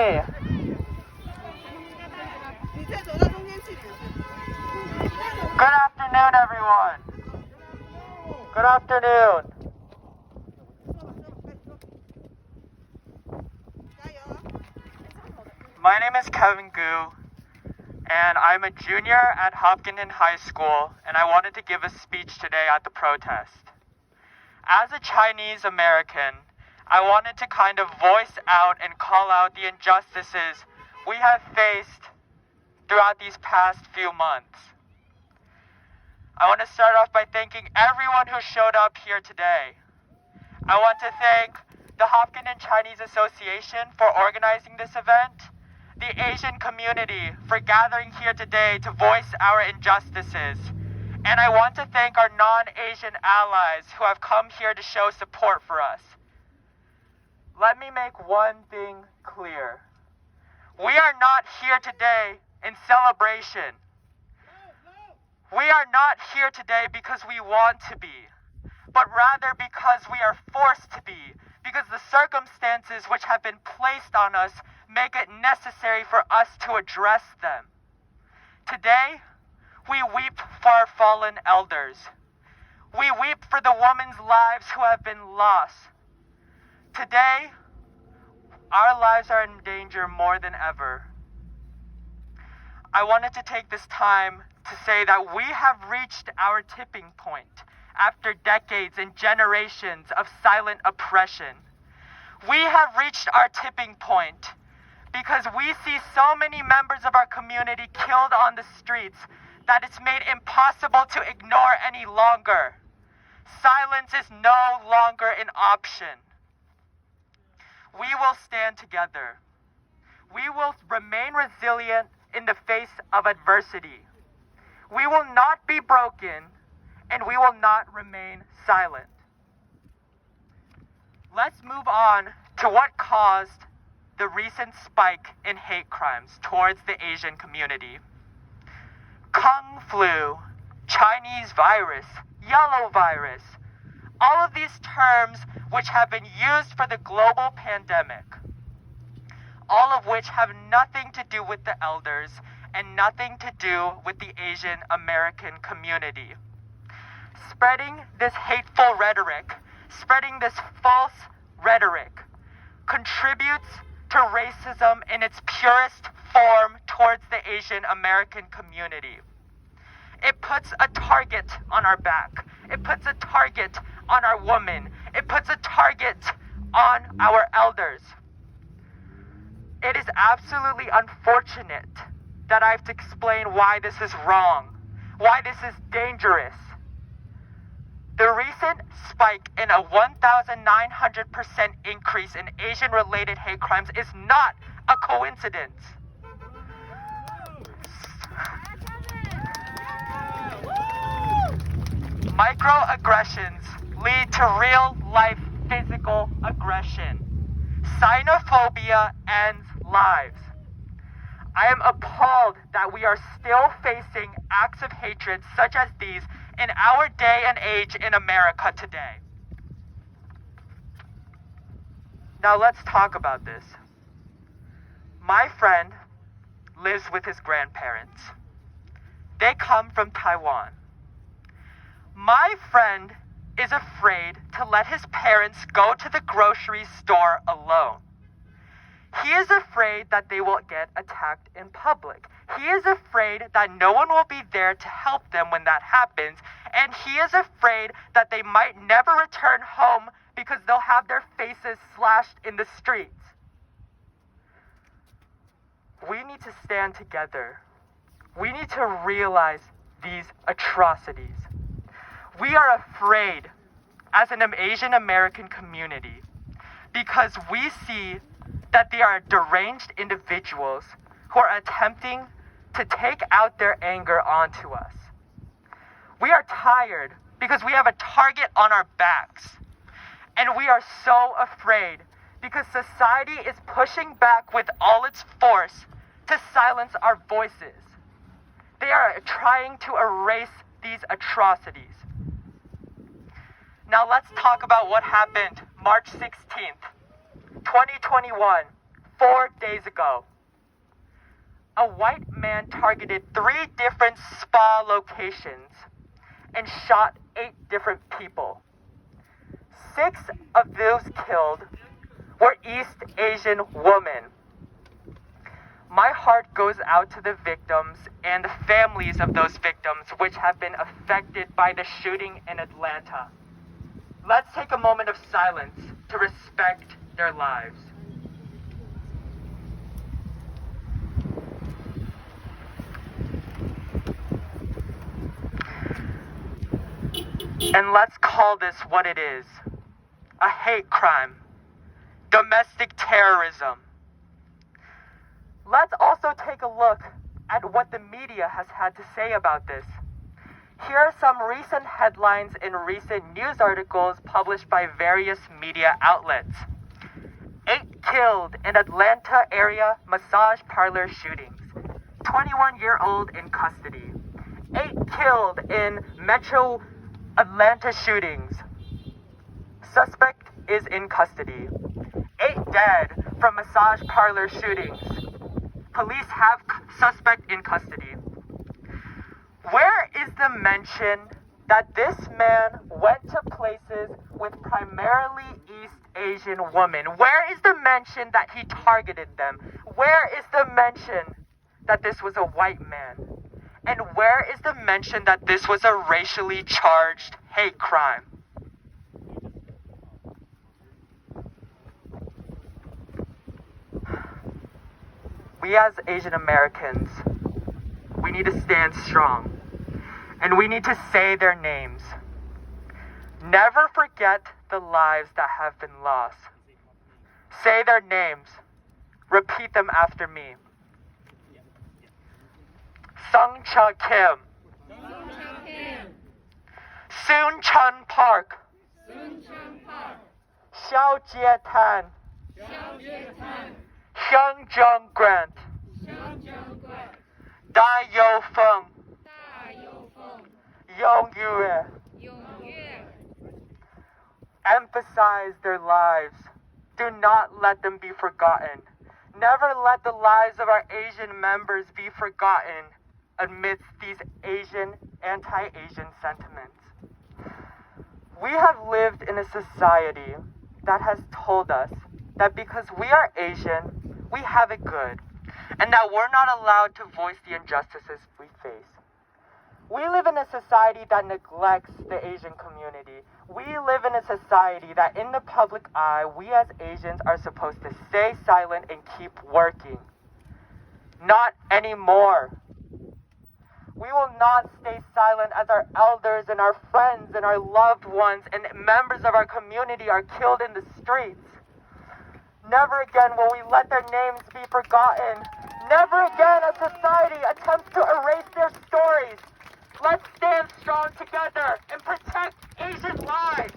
Hey. Good afternoon, everyone. Good afternoon. My name is Kevin Gu, and I'm a junior at Hopkinton High School, and I wanted to give a speech today at the protest. As a Chinese American, I wanted to kind of voice out and call out the injustices we have faced throughout these past few months. I want to start off by thanking everyone who showed up here today. I want to thank the Hopkinton Chinese Association for organizing this event, the Asian community for gathering here today to voice our injustices, and I want to thank our non-Asian allies who have come here to show support for us. Let me make one thing clear. We are not here today in celebration. We are not here today because we want to be, but rather because we are forced to be, because the circumstances which have been placed on us make it necessary for us to address them. Today, we weep for our fallen elders. We weep for the women's lives who have been lost. Today, our lives are in danger more than ever. I wanted to take this time to say that we have reached our tipping point after decades and generations of silent oppression. We have reached our tipping point because we see so many members of our community killed on the streets that it's made impossible to ignore any longer. Silence is no longer an option. We will stand together. We will remain resilient in the face of adversity. We will not be broken, and we will not remain silent. Let's move on to what caused the recent spike in hate crimes towards the Asian community. Kung flu, Chinese virus, yellow virus, all of these terms which have been used for the global pandemic, all of which have nothing to do with the elders and nothing to do with the Asian American community. Spreading this hateful rhetoric, spreading this false rhetoric, contributes to racism in its purest form towards the Asian American community. It puts a target on our back. It puts a target on our women. It puts a target on our elders. It is absolutely unfortunate that I have to explain why this is wrong, why this is dangerous. The recent spike in a 1,900% increase in Asian-related hate crimes is not a coincidence. Microaggressions lead to real-life physical aggression. Xenophobia ends lives. I am appalled that we are still facing acts of hatred such as these in our day and age in America today. Now let's talk about this. My friend lives with his grandparents. They come from Taiwan. My friend is afraid to let his parents go to the grocery store alone. He is afraid that they will get attacked in public. He is afraid that no one will be there to help them when that happens, and he is afraid that they might never return home because they'll have their faces slashed in the streets. We need to stand together. We need to realize these atrocities. We are afraid as an Asian American community because we see that they are deranged individuals who are attempting to take out their anger onto us. We are tired because we have a target on our backs. And we are so afraid because society is pushing back with all its force to silence our voices. They are trying to erase these atrocities. Now let's talk about what happened March 16th, 2021, 4 days ago, a white man targeted 3 different spa locations and shot 8 different people. 6 of those killed were East Asian women. My heart goes out to the victims and the families of those victims which have been affected by the shooting in Atlanta. Let's take a moment of silence to respect their lives. And let's call this what it is: a hate crime, domestic terrorism. Let's also take a look at what the media has had to say about this. Here are some recent headlines in recent news articles published by various media outlets. 8 killed in Atlanta area massage parlor shootings. 21-year-old in custody. 8 killed in Metro Atlanta shootings. Suspect is in custody. 8 dead from massage parlor shootings. Police have suspect in custody. Where is the mention that this man went to places with primarily East Asian women? Where is the mention that he targeted them? Where is the mention that this was a white man? And where is the mention that this was a racially charged hate crime? We as Asian Americans, we need to stand strong. And we need to say their names. Never forget the lives that have been lost. Say their names. Repeat them after me. Sung Cha Kim. Soon Chun Park. Xiao Jie Tan. Hyung Jung Grant. Da Yo Feng. Yong Yue. Emphasize their lives. Do not let them be forgotten. Never let the lives of our Asian members be forgotten amidst these anti-Asian sentiments. We have lived in a society that has told us that because we are Asian, we have it good, and that we're not allowed to voice the injustices we face. We live in a society that neglects the Asian community. We live in a society that in the public eye, we as Asians are supposed to stay silent and keep working. Not anymore. We will not stay silent as our elders and our friends and our loved ones and members of our community are killed in the streets. Never again will we let their names be forgotten. Never again a society attempts to erase their stories. Let's stand strong together and protect Asian lives.